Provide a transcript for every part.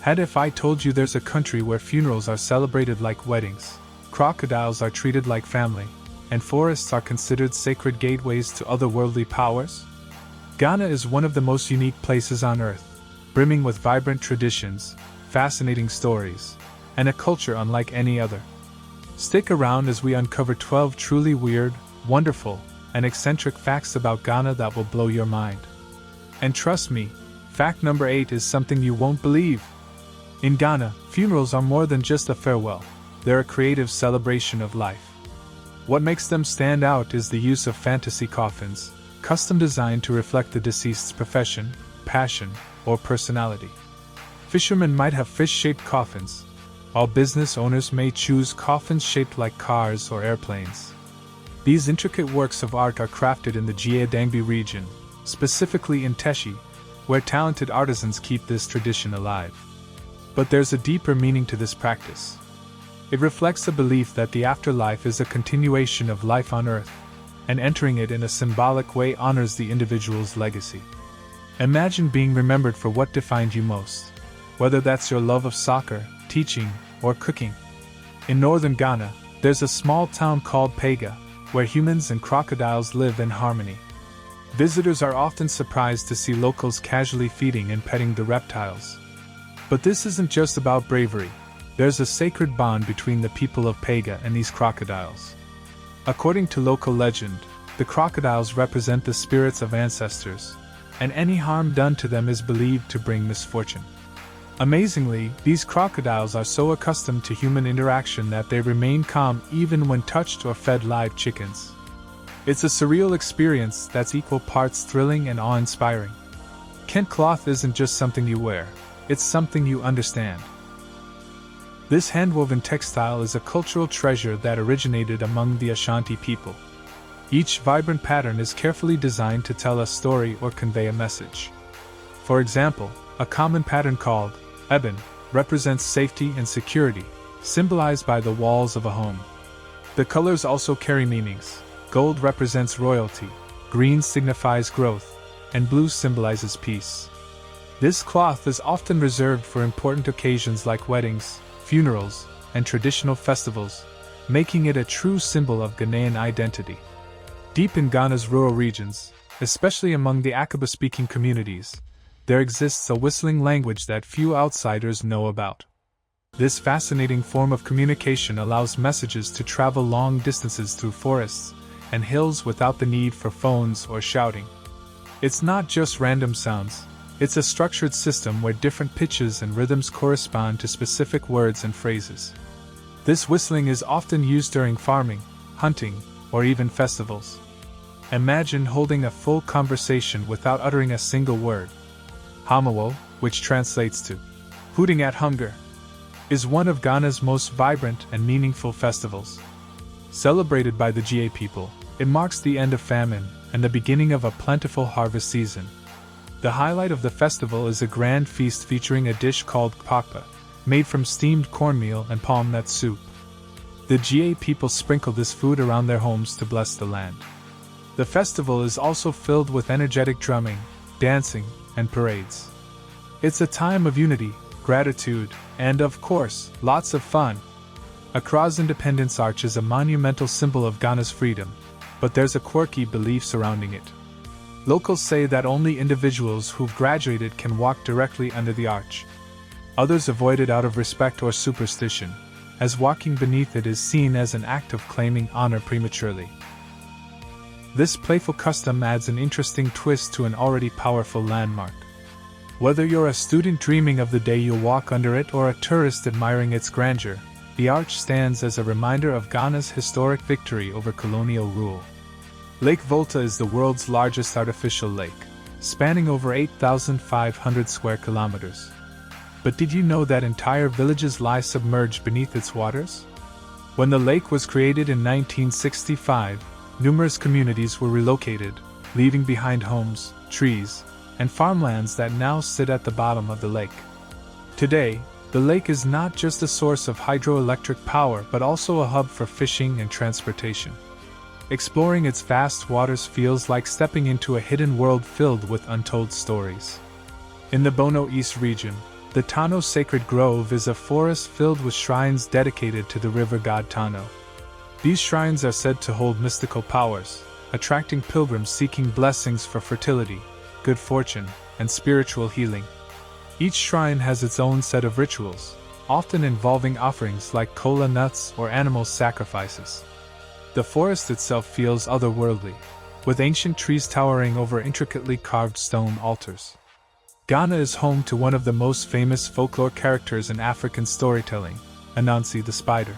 Had if I told you there's a country where funerals are celebrated like weddings, crocodiles are treated like family, and forests are considered sacred gateways to otherworldly powers? Ghana is one of the most unique places on Earth, brimming with vibrant traditions, fascinating stories, and a culture unlike any other. Stick around as we uncover 12 truly weird, wonderful, and eccentric facts about Ghana that will blow your mind. And trust me, fact number 8 is something you won't believe. In Ghana, funerals are more than just a farewell, they're a creative celebration of life. What makes them stand out is the use of fantasy coffins, custom designed to reflect the deceased's profession, passion, or personality. Fishermen might have fish-shaped coffins, while business owners may choose coffins shaped like cars or airplanes. These intricate works of art are crafted in the Shea region, specifically in Teshi, where talented artisans keep this tradition alive. But there's a deeper meaning to this practice. It reflects the belief that the afterlife is a continuation of life on Earth, and entering it in a symbolic way honors the individual's legacy. Imagine being remembered for what defined you most, whether that's your love of soccer, teaching, or cooking. In northern Ghana, there's a small town called Pega, where humans and crocodiles live in harmony. Visitors are often surprised to see locals casually feeding and petting the reptiles. But this isn't just about bravery. There's a sacred bond between the people of Pega and these crocodiles. According to local legend, the crocodiles represent the spirits of ancestors, and any harm done to them is believed to bring misfortune. Amazingly, these crocodiles are so accustomed to human interaction that they remain calm even when touched or fed live chickens. It's a surreal experience that's equal parts thrilling and awe-inspiring. Kente cloth isn't just something you wear, it's something you understand. This hand-woven textile is a cultural treasure that originated among the Ashanti people. Each vibrant pattern is carefully designed to tell a story or convey a message. For example, a common pattern called ebon represents safety and security, symbolized by the walls of a home. The colors also carry meanings. Gold represents royalty, green signifies growth, and blue symbolizes peace. This cloth is often reserved for important occasions like weddings, funerals, and traditional festivals, making it a true symbol of Ghanaian identity. Deep in Ghana's rural regions, especially among the Akaba-speaking communities, there exists a whistling language that few outsiders know about. This fascinating form of communication allows messages to travel long distances through forests and hills without the need for phones or shouting. It's not just random sounds. It's a structured system where different pitches and rhythms correspond to specific words and phrases. This whistling is often used during farming, hunting, or even festivals. Imagine holding a full conversation without uttering a single word. Homowo, which translates to hooting at hunger, is one of Ghana's most vibrant and meaningful festivals. Celebrated by the Shea people, it marks the end of famine and the beginning of a plentiful harvest season. The highlight of the festival is a grand feast featuring a dish called pakpa, made from steamed cornmeal and palm nut soup. The Shea people sprinkle this food around their homes to bless the land. The festival is also filled with energetic drumming, dancing, and parades. It's a time of unity, gratitude, and of course, lots of fun. Accra's Independence Arch is a monumental symbol of Ghana's freedom, but there's a quirky belief surrounding it. Locals say that only individuals who've graduated can walk directly under the arch. Others avoid it out of respect or superstition, as walking beneath it is seen as an act of claiming honor prematurely. This playful custom adds an interesting twist to an already powerful landmark. Whether you're a student dreaming of the day you'll walk under it or a tourist admiring its grandeur, the arch stands as a reminder of Ghana's historic victory over colonial rule. Lake Volta is the world's largest artificial lake, spanning over 8,500 square kilometers. But did you know that entire villages lie submerged beneath its waters? When the lake was created in 1965, numerous communities were relocated, leaving behind homes, trees, and farmlands that now sit at the bottom of the lake. Today, the lake is not just a source of hydroelectric power but also a hub for fishing and transportation. Exploring its vast waters feels like stepping into a hidden world filled with untold stories. In the Bono East region, The Tano Sacred Grove is a forest filled with shrines dedicated to the river god Tano. These shrines are said to hold mystical powers, attracting pilgrims seeking blessings for fertility, good fortune, and spiritual healing. Each shrine has its own set of rituals, often involving offerings like kola nuts or animal sacrifices. The forest itself feels otherworldly, with ancient trees towering over intricately carved stone altars. Ghana is home to one of the most famous folklore characters in African storytelling, Anansi the spider.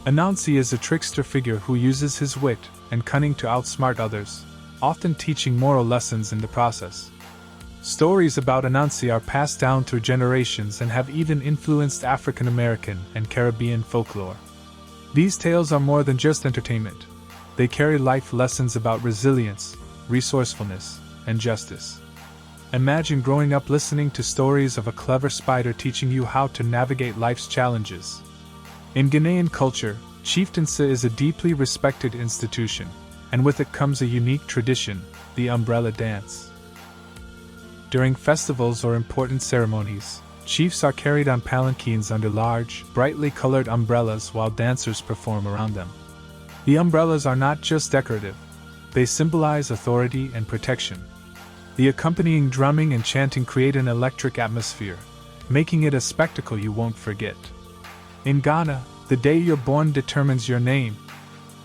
Anansi is a trickster figure who uses his wit and cunning to outsmart others, often teaching moral lessons in the process. Stories about Anansi are passed down through generations and have even influenced African American and Caribbean folklore. These tales are more than just entertainment. They carry life lessons about resilience, resourcefulness, and justice. Imagine growing up listening to stories of a clever spider teaching you how to navigate life's challenges. In Ghanaian culture, chieftaincy is a deeply respected institution, and with it comes a unique tradition, the umbrella dance. During festivals or important ceremonies, chiefs are carried on palanquins under large, brightly colored umbrellas while dancers perform around them. The umbrellas are not just decorative, they symbolize authority and protection. The accompanying drumming and chanting create an electric atmosphere, making it a spectacle you won't forget. In Ghana, the day you're born determines your name.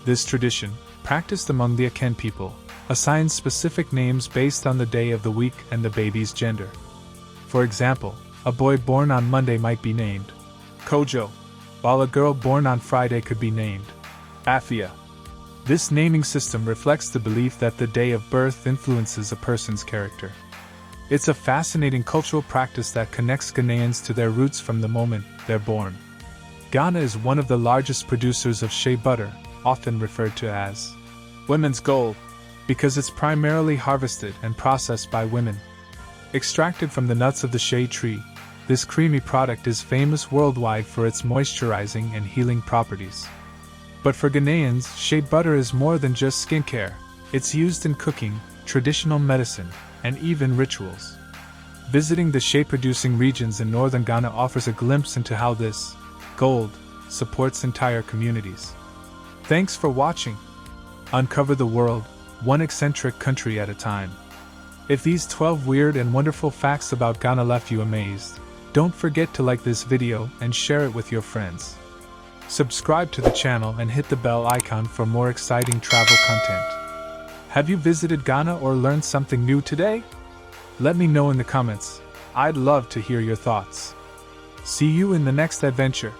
This tradition, practiced among the Akan people, assigns specific names based on the day of the week and the baby's gender. For example, a boy born on Monday might be named Kojo, while a girl born on Friday could be named Afia. This naming system reflects the belief that the day of birth influences a person's character. It's a fascinating cultural practice that connects Ghanaians to their roots from the moment they're born. Ghana is one of the largest producers of shea butter, often referred to as women's gold, because it's primarily harvested and processed by women. Extracted from the nuts of the shea tree, this creamy product is famous worldwide for its moisturizing and healing properties. But for Ghanaians, shea butter is more than just skincare. It's used in cooking, traditional medicine, and even rituals. Visiting the shea-producing regions in northern Ghana offers a glimpse into how this gold supports entire communities. Thanks for watching. Uncover the world, one eccentric country at a time. If these 12 weird and wonderful facts about Ghana left you amazed, don't forget to like this video and share it with your friends. Subscribe to the channel and hit the bell icon for more exciting travel content. Have you visited Ghana or learned something new today? Let me know in the comments. I'd love to hear your thoughts. See you in the next adventure.